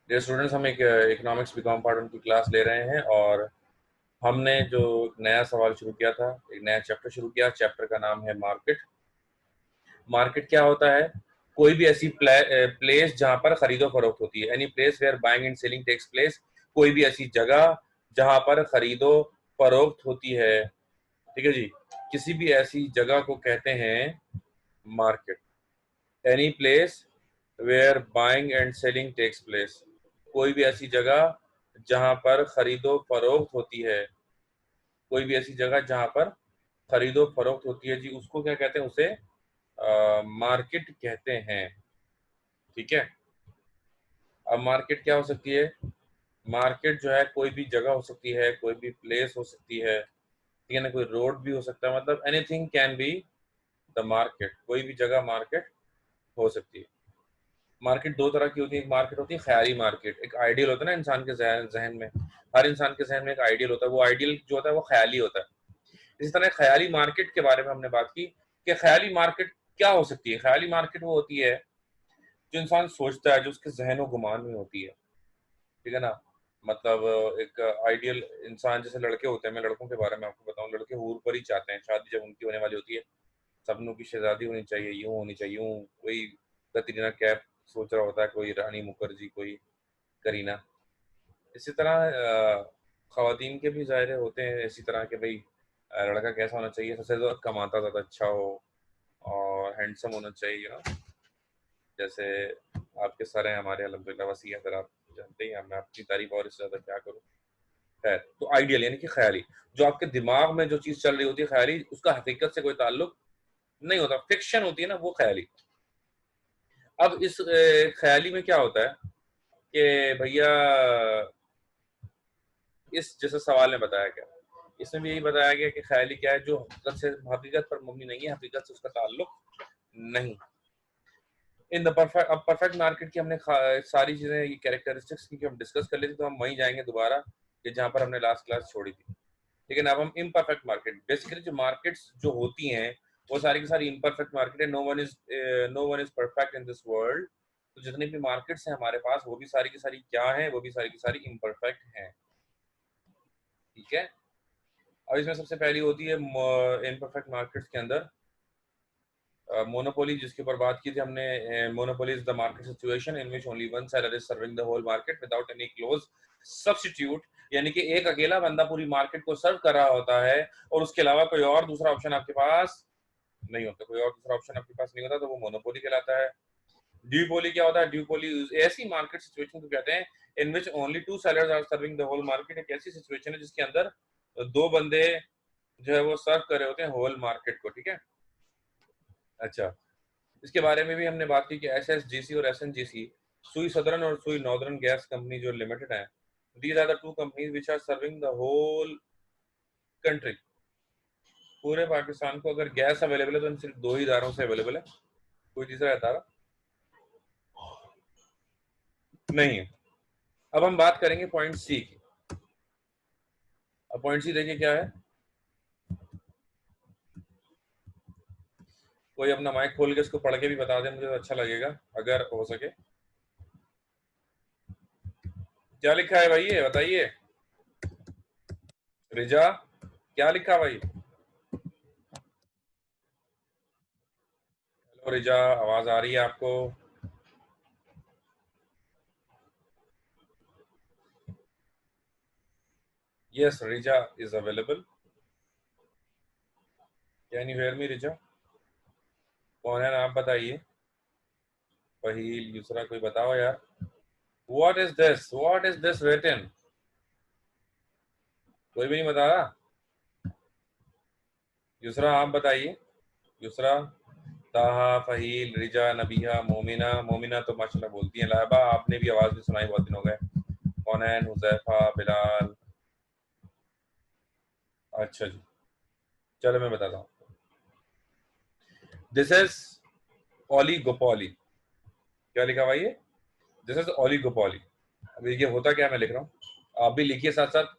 Dear students, हम एक economics BCom part one की क्लास ले रहे हैं और हमने जो नया सवाल शुरू किया था, एक नया चैप्टर शुरू किया। चैप्टर का नाम है मार्केट। मार्केट क्या होता है? कोई भी ऐसी प्लेस जहां पर खरीदो फरोख्त होती है, any place where buying and selling takes place. कोई भी ऐसी जगह जहां पर खरीदो फरोख्त होती है। ठीक है जी। किसी भी ऐसी जगह को कहते हैं market. Any place where buying and selling takes place. कोई भी ऐसी जगह जहां पर खरीदो फरोख्त होती है। कोई भी ऐसी जगह जहां पर खरीदो फरोख्त होती है जी, उसको क्या कहते हैं? उसे मार्केट कहते हैं। ठीक है। अब मार्केट क्या हो सकती है? मार्केट जो है कोई भी जगह हो सकती है, कोई भी प्लेस हो सकती है। ठीक है ना। कोई रोड भी हो सकता है, मतलब anything can be the market. कोई भी जगह मार्केट हो सकती है। मार्केट दो तरह की होती है। एक मार्केट होती है ख्याली मार्केट। एक आइडियल होता है ना इंसान के जहन में। हर इंसान के जहन में एक आइडियल होता है। वो आइडियल जो होता है वो ख्याली होता है। इसी तरह ख्याली मार्केट के बारे में हमने बात की कि ख्याली मार्केट क्या हो सकती है। ख्याली मार्केट वो होती है जो इंसान सोचता है, जो उसके जहन और गुमान में होती है। ठीक है ना। मतलब एक आइडियल इंसान, जैसे लड़के होते हैं, मैं लड़कों के बारे में आपको बताऊं, लड़के हूर पर ही चाहते हैं। शादी जब उनकी होने वाली होती है, सपनों की शहजादी होनी चाहिए, यूं होनी चाहिए, यूं। कोई कतरीना कैफ सोच रहा होता है, कोई रानी मुखर्जी, कोई करीना। इसी तरह खवातीन के भी ज़ाहिर होते हैं इसी तरह के, भाई लड़का कैसा होना चाहिए? सबसे ज़्यादा कमाता ज़्यादा अच्छा हो और हैंडसम होना चाहिए, जैसे आपके सर हैं हमारे अल्हम्दुलिल्लाह वसी है, अगर आप जानते ही हैं, मैं आपकी तारीफ और इससे ज़्यादा क्या करूँ। खैर, तो आइडियल यानी कि ख्याली, जो आपके दिमाग में जो चीज़ चल रही होती है ख्याली, उसका हकीकत से कोई ताल्लुक नहीं होता। फिक्शन होती है ना वो ख्याली। अब इस ख्याली में क्या होता है कि भैया, इस जैसे सवाल में बताया गया, इसमें भी यही बताया गया कि ख्याली क्या है? जो हकीकत पर मबनी नहीं है, हकीकत से उसका ताल्लुक नहीं। इन द परफेक्ट, अब परफेक्ट मार्केट की हमने सारी चीजें, ये कैरेक्टरिस्टिक्स की हम डिस्कस कर लेते, तो हम वहीं जाएंगे दोबारा कि जहां पर हमने लास्ट क्लास छोड़ी थी। लेकिन अब हम इम्परफेक्ट मार्केट, बेसिकली जो मार्केट्स जो होती हैं वो सारी की सारी इम्परफेक्ट मार्केट है। No one is perfect in this world. तो जितनी भी मार्केट्स हैं हमारे पास, वो भी सारी की सारी क्या है? वो भी सारी की सारी इम्परफेक्ट हैं। ठीक है। अब इसमें सबसे पहली होती है इम्परफेक्ट मार्केट्स के अंदर मोनोपोली, जिसके ऊपर बात की थी हमने। Monopoly is the market situation in which only one seller is serving the whole market without any close substitute. यानी कि एक अकेला बंदा पूरी मार्केट को सर्व कर रहा होता है और उसके अलावा कोई और दूसरा ऑप्शन आपके पास नहीं होता। कोई और दूसरा ऑप्शन आपके पास नहीं होता, तो वो मोनोपोली कहलाता है। ड्यूपोली क्या होता है? ड्यूपोली ऐसी मार्केट सिचुएशन को कहते हैं in which only two sellers are serving the whole market. एक ऐसी सिचुएशन है जिसके अंदर दो बंदे जो है वो सर्व कर रहे होते हैं होल मार्केट को। ठीक है। अच्छा, इसके बारे में भी हमने बात की कि एसएसजीसी और एसएनजीसी, सुई सदर्न और सुई नॉर्दर्न गैस कंपनी जो लिमिटेड है, these are the two companies which are serving the whole country. पूरे पाकिस्तान को अगर गैस अवेलेबल है तो इन सिर्फ दो ही इदारों से अवेलेबल है, कोई तीसरा इदारा नहीं है। अब हम बात करेंगे पॉइंट सी की। अब पॉइंट सी देखिए क्या है। कोई अपना माइक खोल के इसको पढ़ के भी बता दे, मुझे तो अच्छा लगेगा अगर हो सके। क्या लिखा है भाई, ये बताइए। रिजा, क्या लिखा भाई? हेलो रिजा, आवाज आ रही है आपको? Yes, Riza is available. Can you hear me Riza? कौन है ना, आप बताइए। फहील, दूसरा कोई बताओ यार। What is this? What is this written? कोई भी नहीं बता रहा। दूसरा आप बताइए। दूसरा, ताहा, फहील, रिजा, नबिया, मोमिना। मोमिना तो माशाल्लाह बोलती है। लाइबा, आपने भी आवाज भी सुनाई, बहुत दिन हो गए। कौनैन, हुजैफा, बिलाल। अच्छा जी, चलो मैं बताता हूँ। This is oligopoly. क्या लिखा भाई ये? This is oligopoly. अब ये होता क्या, मैं लिख रहा हूँ, आप भी लिखिए साथ साथ।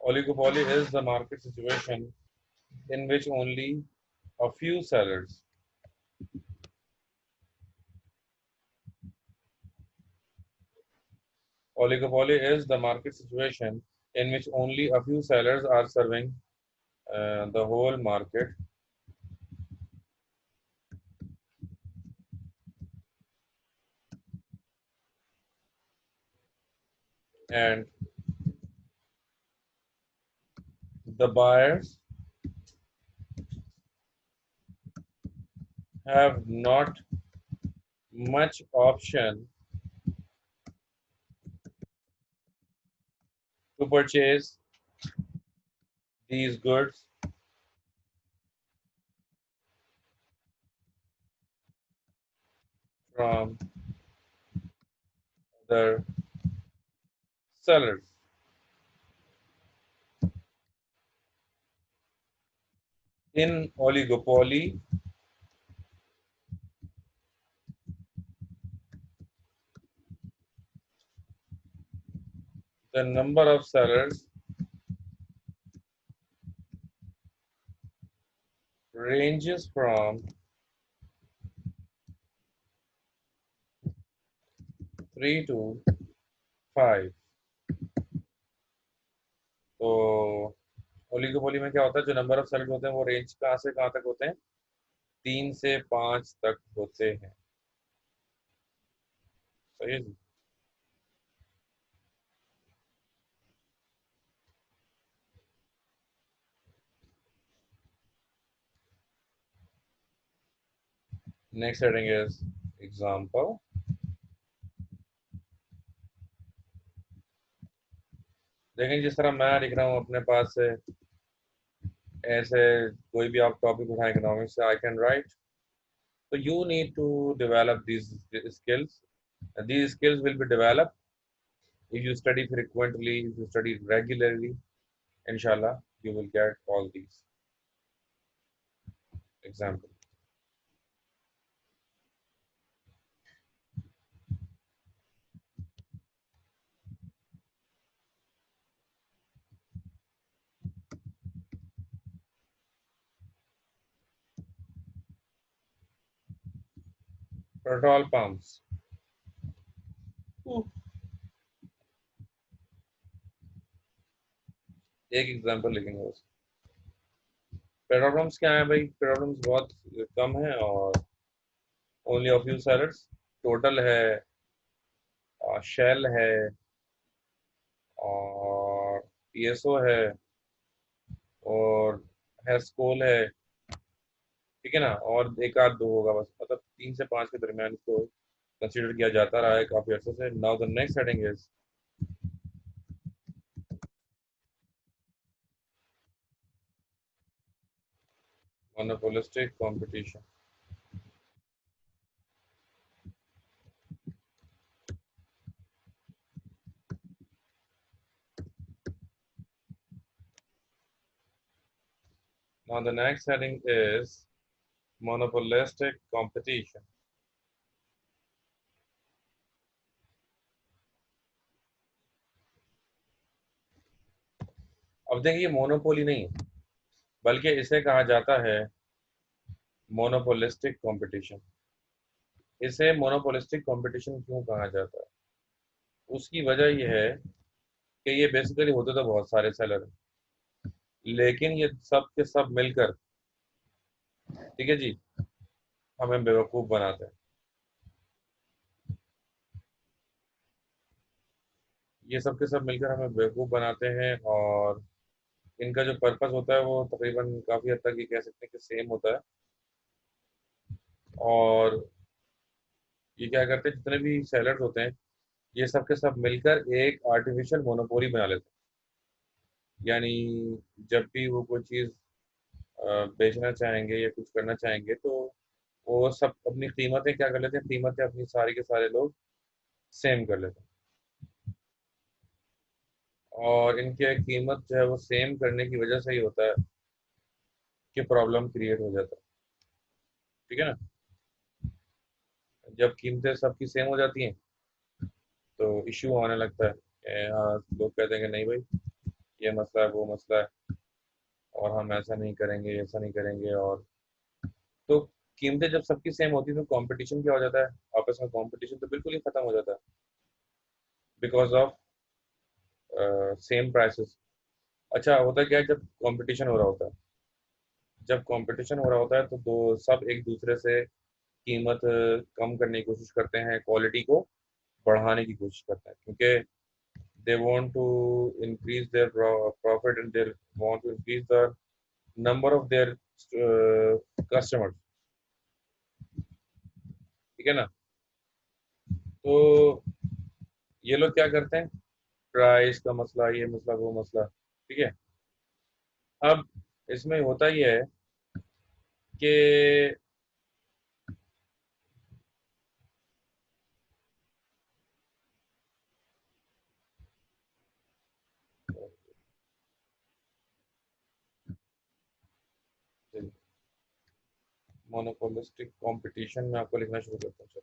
Oligopoly is the market situation in which only a few sellers. Oligopoly is the market situation in which only a few sellers are serving the whole market, and the buyers have not much option to purchase these goods from other sellers. In oligopoly, the number of sellers ranges from 3 to 5. तो oligopoly में क्या होता है, जो number of sellers होते हैं वो range कहाँ से कहाँ तक होते हैं, 3 से 5 तक होते हैं। सही है जी। Next heading is example. लेकिन जिस तरह मैं लिख रहा हूँ अपने पास से, ऐसे कोई भी आप टॉपिक उठाएं इकोनॉमिक्स से, I can write. So you need to develop these skills. These skills will be developed if you study frequently, if you study regularly. Inshallah, you will get all these. Example. Petrol pumps. एक example लिखेंगे बस। Petrol pumps क्या है भाई, petrol pumps बहुत कम है और only of few sellers. Total है, शेल है, और पीएसओ है, और हेस्कोल है। ठीक है ना, और एक आध दो होगा बस, मतलब 3 से 5 के दरमियान इसको कंसीडर किया जाता रहा है काफी अर्से से। Now the next heading is monopolistic competition. Now the next heading is monopolistic competition. अब देखिए, ये मोनोपोली नहीं है, बल्कि इसे कहा जाता है मोनोपोलिस्टिक कंपटीशन। इसे मोनोपोलिस्टिक कंपटीशन क्यों कहा जाता है, उसकी वजह यह है कि ये बेसिकली होते तो बहुत सारे सेलर हैं, लेकिन ये सब के सब मिलकर, ठीक है जी, हमें बेवकूफ़ बनाते हैं। ये सब के सब मिलकर हमें बेवकूफ़ बनाते हैं, और इनका जो पर्पस होता है वो तकरीबन काफ़ी हद तक ये कह सकते हैं कि सेम होता है। और ये क्या करते हैं, जितने भी सेलर्स होते हैं ये सब के सब मिलकर एक आर्टिफिशियल मोनोपोली बना लेते हैं। यानी जब भी वो कोई चीज़ बेचना चाहेंगे या कुछ करना चाहेंगे, तो वो सब अपनी कीमतें क्या कर लेते हैं, कीमतें अपनी सारी के सारे लोग सेम कर लेते हैं। और इनके कीमत जो है वो सेम करने की वजह से ही होता है कि प्रॉब्लम क्रिएट हो जाता है। ठीक है ना, जब कीमतें सबकी सेम हो जाती हैं तो इश्यू आने लगता है। हाँ, लोग कहते हैं कि नहीं भाई, ये मसला है, वो मसला है, और हम ऐसा नहीं करेंगे, ऐसा नहीं करेंगे। और तो कीमतें जब सबकी सेम होती है तो कंपटीशन क्या हो जाता है, आपस में कंपटीशन तो बिल्कुल ही खत्म हो जाता है, बिकॉज ऑफ सेम प्राइसेस। अच्छा होता क्या है, जब कंपटीशन हो रहा होता है, जब कंपटीशन हो रहा होता है तो दो सब एक दूसरे से कीमत कम करने की कोशिश करते हैं, क्वालिटी को बढ़ाने की कोशिश करते हैं, क्योंकि they want to increase their profit and they want to increase the number of their customers। ठीक है ना। तो ये लोग क्या करते हैं, प्राइस का मसला, ये मसला, वो मसला। ठीक है। अब इसमें होता ही है कि मोनोपोलिस्टिक कंपटीशन में आपको लिखना शुरू करता हूँ।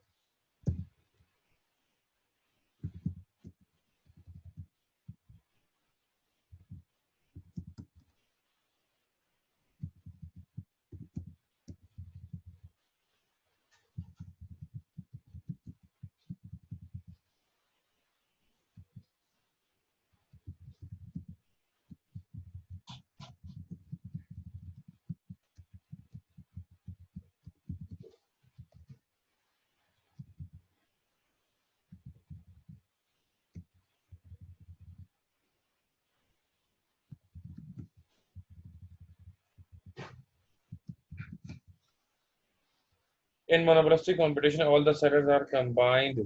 In monopolistic competition, all the sellers are combined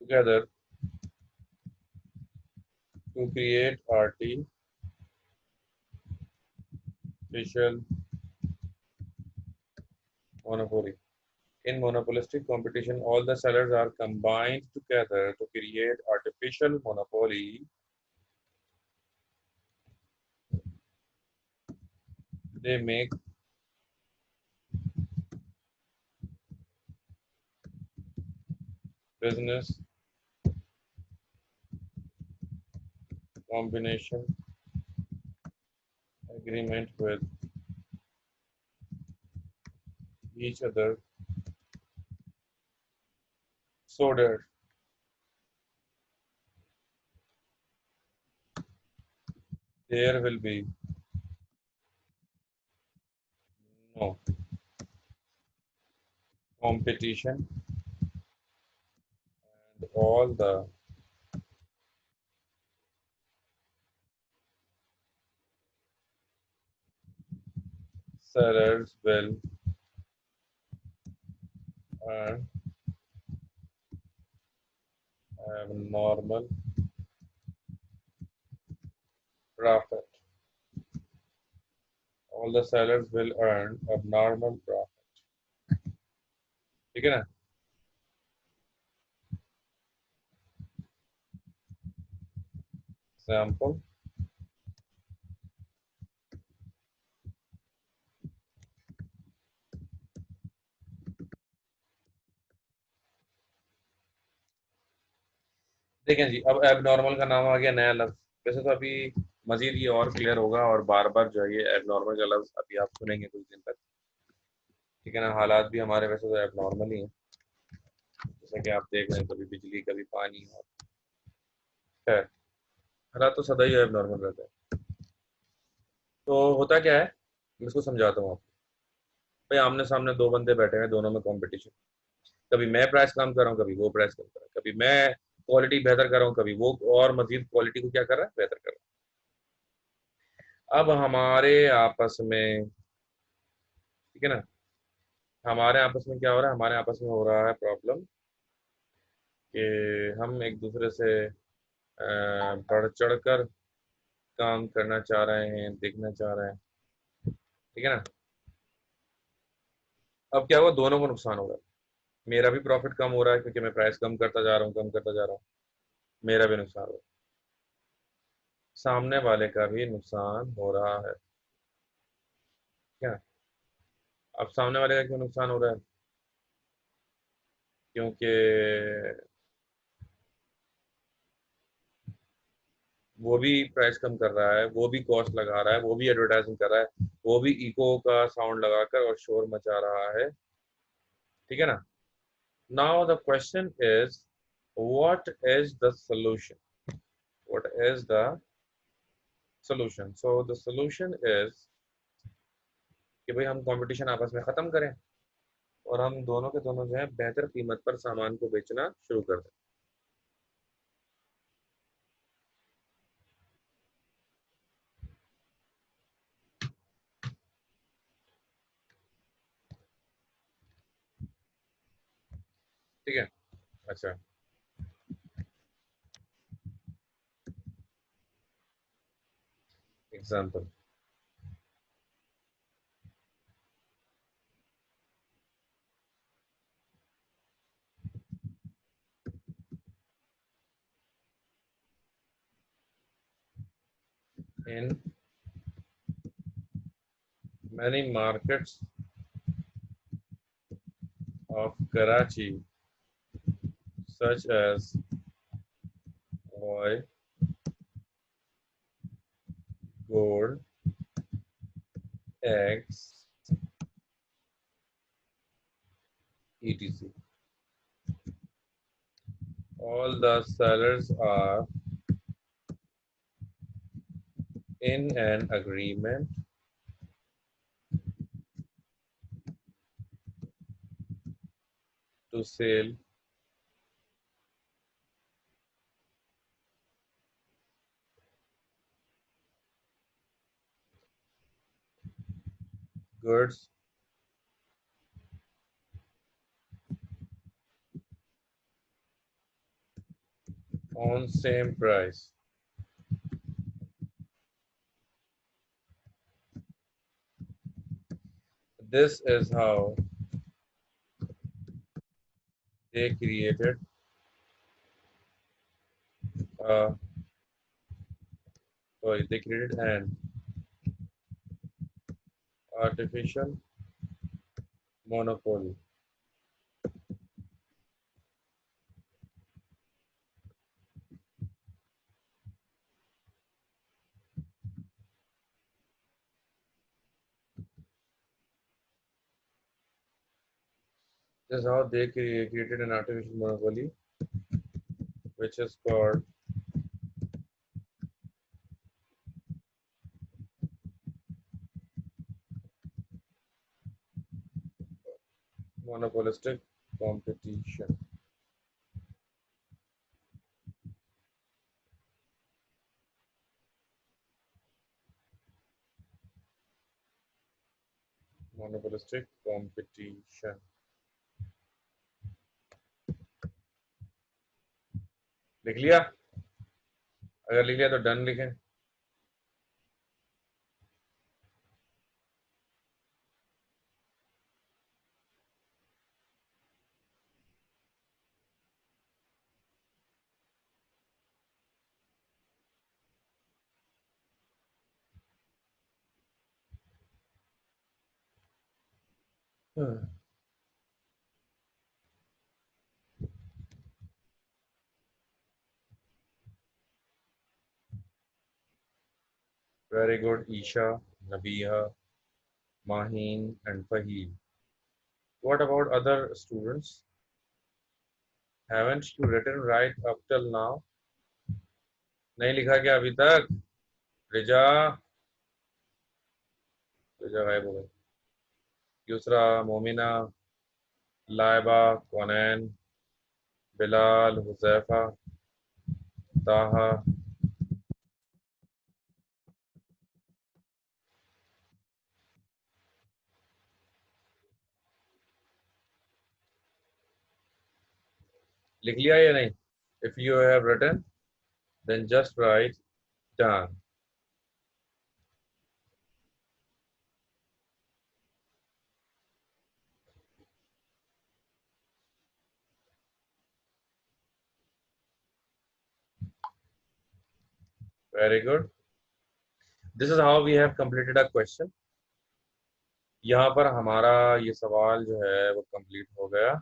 together to create artificial monopoly. In monopolistic competition, all the sellers are combined together to create artificial monopoly. They make business combination agreement with each other so that there will be no competition and all the sellers will earn abnormal profit. All the sellers will earn abnormal profit। ठीक है ना। Example, देखें जी, अब abnormal का नाम आ गया नया लफ्ज। वैसे तो अभी मजीद ये और क्लियर होगा, और बार बार जो है ये एबनॉर्मल का लफ्ज अभी आप सुनेंगे कुछ दिन तक। ठीक है ना। हालात भी हमारे वैसे तो एबनॉर्मल ही हैं, जैसे कि आप देख रहे हैं, कभी बिजली, कभी पानी, और खैर हालात तो सदा ही एबनॉर्मल रहता है। तो होता क्या है, मैं इसको समझाता हूँ आपको। भाई आमने सामने दो बंदे बैठे हैं, दोनों में कंपटीशन। कभी मैं प्राइस कम कर रहा हूँ, कभी वो प्राइस कम कर रहा है, कभी मैं क्वालिटी बेहतर कर रहा हूँ, कभी वो और मजीद क्वालिटी को क्या कर रहा है, बेहतर कर रहा है। अब हमारे आपस में, ठीक है ना, हमारे आपस में क्या हो रहा है, हमारे आपस में हो रहा है प्रॉब्लम कि हम एक दूसरे से बढ़ चढ़ कर काम करना चाह रहे हैं, देखना चाह रहे हैं। ठीक है ना। अब क्या हुआ, दोनों को नुकसान हो रहा है। मेरा भी प्रॉफिट कम हो रहा है क्योंकि मैं प्राइस कम करता जा रहा हूँ, कम करता जा रहा हूँ, मेरा भी नुकसान हो रहा है, सामने वाले का भी नुकसान हो रहा है। क्या, अब सामने वाले का क्यों नुकसान हो रहा है, क्योंकि वो भी प्राइस कम कर रहा है, वो भी कॉस्ट लगा रहा है, वो भी एडवर्टाइजिंग कर रहा है, वो भी इको का साउंड लगाकर और शोर मचा रहा है। ठीक है ना? Now the question is, what is the solution? What is the solution? So the solution is कि भाई हम कंपटीशन आपस में खत्म करें और हम दोनों के दोनों जो है बेहतर कीमत पर सामान को बेचना शुरू कर दें। ठीक है? अच्छा, example. In many markets of Karachi, such as oil, gold, eggs, etc. All the sellers are in an agreement to sell goods on same price. This is how they created a, they created an artificial monopoly. This is how they created an artificial monopoly, which is called monopolistic competition. Monopolistic competition. लिख लिया? अगर लिख लिया तो done लिखें। Very good, Isha, Nabiha, Maheen, and Faheel. What about other students? Haven't you written right up till now? नहीं लिखा क्या अभी तक? रिजा, रिजा गायब हो गई। यूसरा, मोमिना, लाइबा, कौनैन, बिलाल, हुजैफा, ताहा। लिख लिया या नहीं? If you have written, then just write done. Very good. This is how we have completed a question. यहाँ पर हमारा ये सवाल जो है वो कंप्लीट हो गया।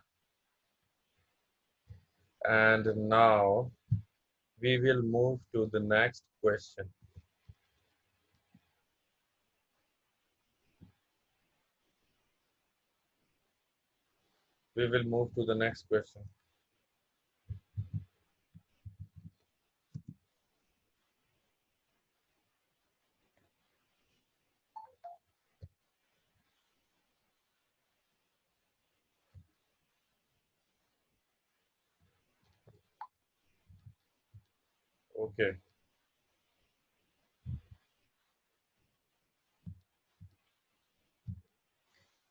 And now We will move to the next question. We will move to the next question. Okay.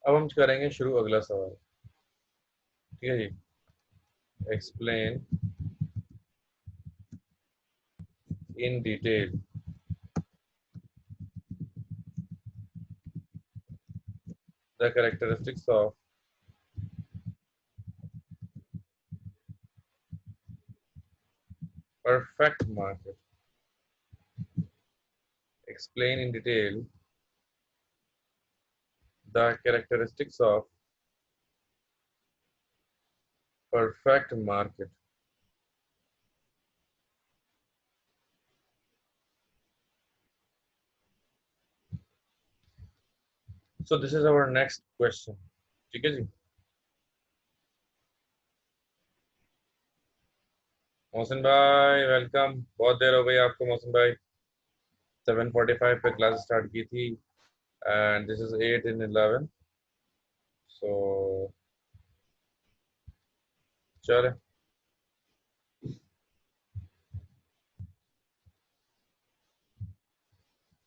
अब हम करेंगे शुरू अगला सवाल। ठीक है जी। Explain in detail the characteristics of perfect market. Explain in detail the characteristics of perfect market. So this is our next question. ठीक है जी। मोहसिन भाई वेलकम। बहुत देर हो गई आपको मोहसिन भाई। 7:45 पे क्लास स्टार्ट की थी एंड दिस इज 8 in 11। सो चले।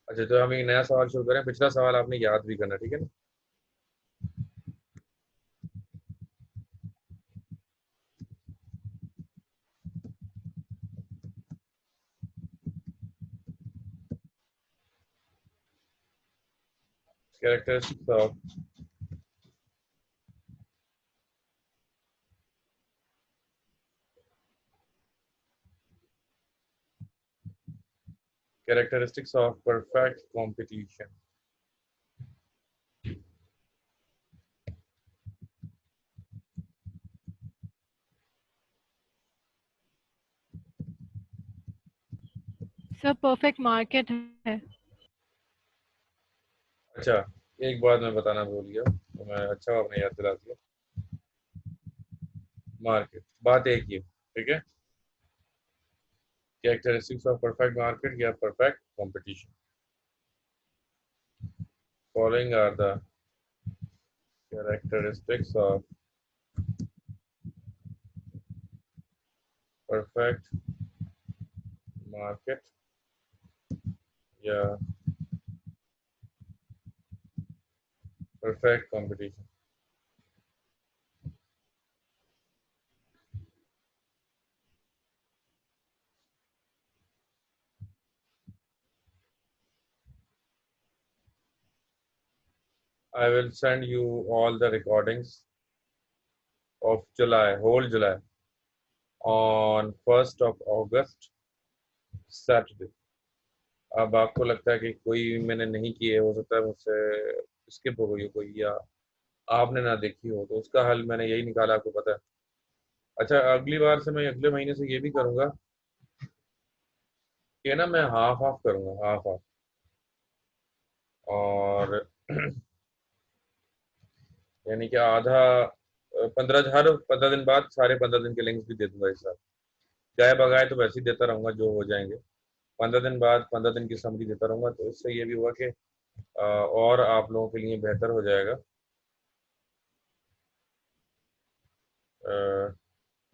अच्छा तो हम एक नया सवाल शुरू करें। पिछला सवाल आपने याद भी करना, ठीक है ना। Characteristics of characteristics of perfect competition. Sir perfect market है। अच्छा, एक बात मैं बताना भूल गया, तो मैं अच्छा आपने याद दिला दिया। मार्केट बात एक ही है, ठीक है। कैरेक्टरिस्टिक्स ऑफ परफेक्ट मार्केट या perfect competition. Following are the characteristics of perfect market या perfect competition. I will send you all the recordings of July, whole July, on 1st of August, Saturday. अब आपको लगता है कि कोई मैंने नहीं किए, हो सकता है मुझसे स्किप हो गई हो कोई, या आपने ना देखी हो, तो उसका हल मैंने यही निकाला, आपको पता है। अच्छा, अगली बार से मैं अगले महीने से ये भी करूंगा कि ना मैं हाफ हाफ करूंगा, हाफ हाफ। और यानी कि आधा 15 हर 15 दिन बाद सारे 15 दिन के लिंक्स भी दे दूंगा इस साथ। गाय बगाए तो वैसे ही देता रहूंगा जो हो जाएंगे। 15 दिन बाद 15 दिन की समरी देता रहूंगा, तो इससे ये भी हुआ कि और आप लोगों के लिए बेहतर हो जाएगा। अ,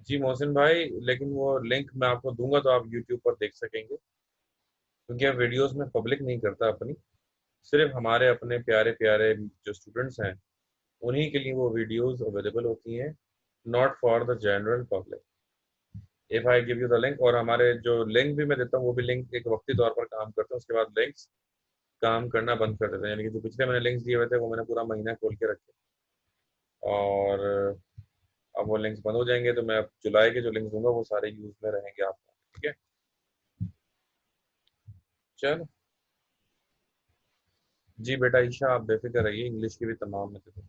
जी मोहसिन भाई, लेकिन वो लिंक मैं आपको दूंगा तो आप यूट्यूब पर देख सकेंगे, क्योंकि अब वीडियोस में पब्लिक नहीं करता अपनी, सिर्फ हमारे अपने प्यारे प्यारे जो स्टूडेंट्स हैं उन्हीं के लिए वो वीडियोस अवेलेबल होती हैं, not for the general public. If I give you the link, और हमारे जो लिंक भी मैं देता हूँ वो भी लिंक एक वक्ती तौर पर काम करते हैं, उसके बाद लिंक्स काम करना बंद कर देते हैं। यानी कि जो पिछले मैंने लिंक्स दिए हुए थे वो मैंने पूरा महीना खोल के रखे, और अब वो लिंक्स बंद हो जाएंगे, तो मैं अब जुलाई के जो लिंक्स दूंगा वो सारे यूज में रहेंगे आपको, ठीक है। चलो जी बेटा ईशा, आप बेफिक्र रहिए, इंग्लिश की भी तमाम method.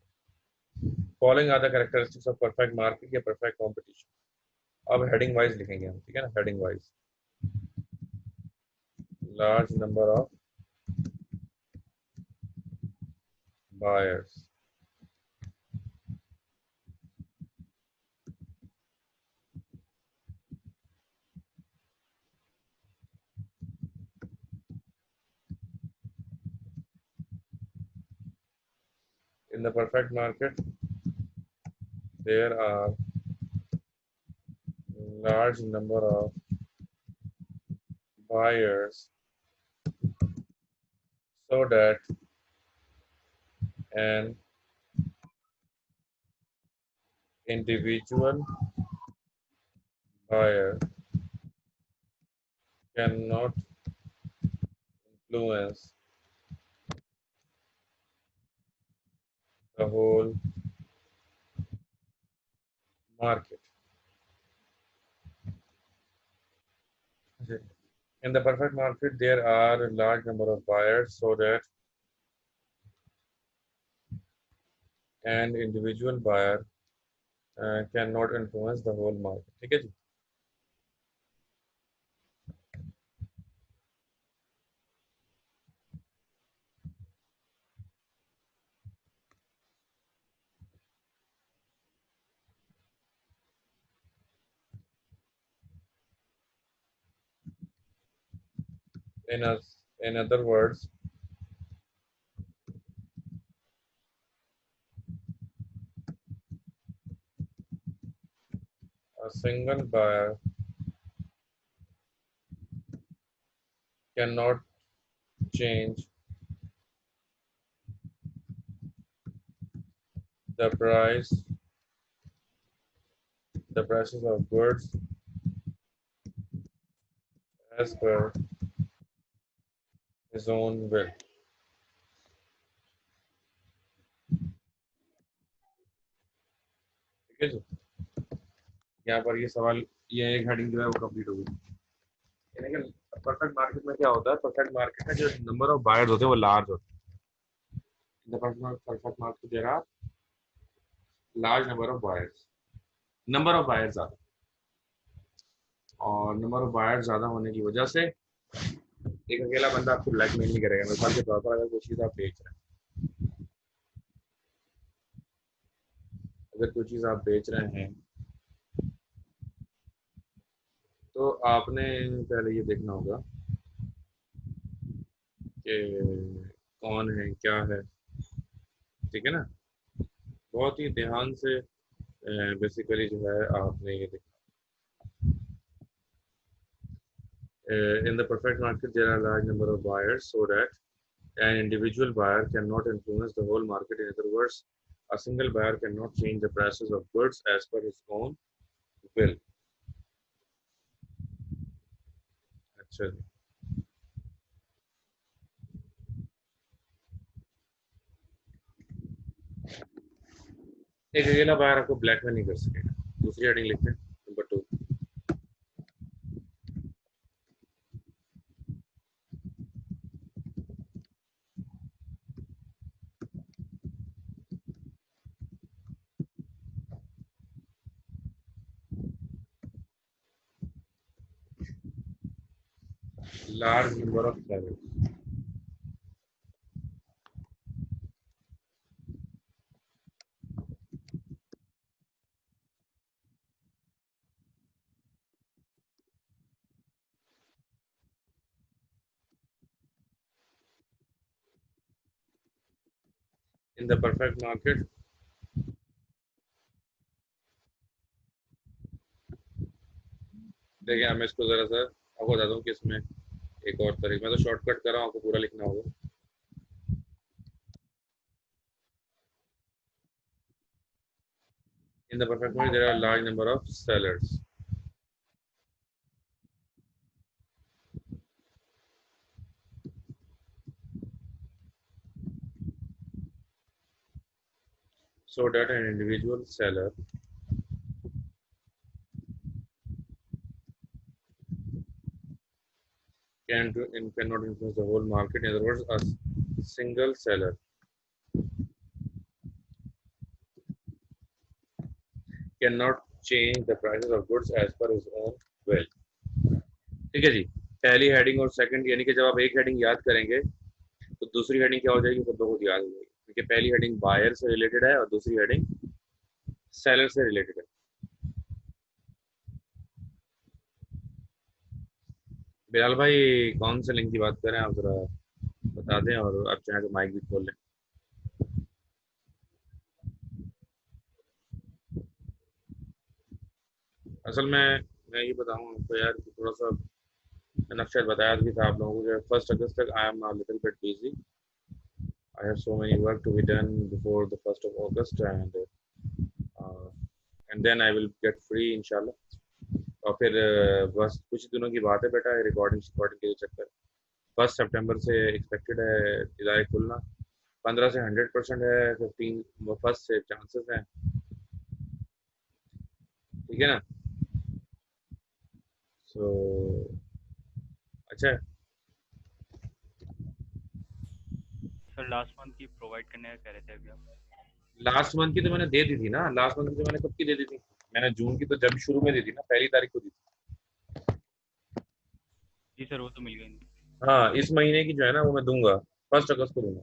Following are the characteristics of perfect market या परफेक्ट कंपटीशन। अब हेडिंग वाइज लिखेंगे हम, ठीक है ना, heading wise. large number of buyers. In the perfect market, there are large number of buyers so that an individual buyer cannot influence the whole market. In the perfect market, there are a large number of buyers so that an individual buyer cannot influence the whole market. ठीक है जी? In other words, a single buyer cannot change the prices of goods as per his own will. ठीक है जी? यहाँ पर ये सवाल, ये एक हेडिंग जो है वो कंप्लीट हो गई। यानी कि परफेक्ट मार्केट में क्या होता है, परफेक्ट मार्केट में जो नंबर ऑफ बायर्स होते हैं वो लार्ज होते हैं। In the perfect market there are large number of buyers ज्यादा, और नंबर ऑफ बायर्स ज्यादा होने की वजह से एक अकेला बंदा आपको ब्लैकमेल नहीं करेगा। मिसाल के तौर पर अगर कोई चीज़ आप बेच रहे हैं, अगर कोई चीज़ आप बेच रहे हैं तो आपने पहले ये देखना होगा कि कौन है, क्या है, ठीक है ना? बहुत ही ध्यान से बेसिकली जो है आपने ये देखना। In the perfect market, there are a large number of buyers so that an individual buyer cannot influence the whole market. In other words, a single buyer cannot change the prices of goods as per his own will. अच्छा जी। एक अकेला buyer आपको blackmail नहीं कर सकेगा। दूसरी heading लिखते हैं, number 2। Large number of sellers. In the perfect market, देखिए मैं इसको जरा सा आपको बता दूं कि इसमें एक और तरीका, मैं तो शॉर्टकट कर रहा हूँ, आपको पूरा लिखना होगा। In the perfect market, there are a large number of sellers. So that an individual seller cannot influence the whole market. In other words, a single seller cannot change the prices of goods as per his own will. ठीक है जी? पहली heading और second, यानी कि जब आप एक heading याद करेंगे तो दूसरी हेडिंग क्या हो जाएगी, खुद ब खुद याद हो जाएगी, क्योंकि पहली हेडिंग बायर से रिलेटेड है और दूसरी हेडिंग सेलर से रिलेटेड है। बिलाल भाई कौन से लिंक की बात करें आप जरा बता दें, और आप चाहें तो माइक भी खोल लें। असल में मैं ये बताऊं आपको यार कि थोड़ा सा मैंने शायद बताया भी था आप लोगों को, 1 अगस्त तक I am little bit busy. I have so many work to be done before the 1 August, and then I will get free इंशाल्लाह। और फिर बस कुछ दिनों की बात है बेटा, रिकॉर्डिंग रिकॉर्डिंग के चक्कर। 1 सितंबर से एक्सपेक्टेड है इदारे खुलना। 15 से 100% है, 15 फर्स्ट से चांसेस हैं। ठीक है ना? सो अच्छा है। सर लास्ट मंथ की प्रोवाइड करने का कह रहे थे अभी आप। लास्ट मंथ की तो मैंने दे दी थी ना, लास्ट मंथ की तो मैंने कब की दे दी थी? मैंने जून की तो जब शुरू में दी थी ना, 1 तारीख को दी थी। जी सर वो तो मिल गई। हाँ, इस महीने की जो है ना वो मैं दूंगा, 1 अगस्त को दूंगा।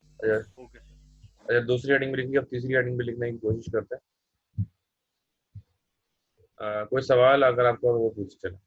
अच्छा। Okay sir. अच्छा, दूसरी हेडिंग में लिखी, अब तीसरी हेडिंग में लिखने की कोशिश करते हैं। कोई सवाल अगर आपको वो पूछ चले।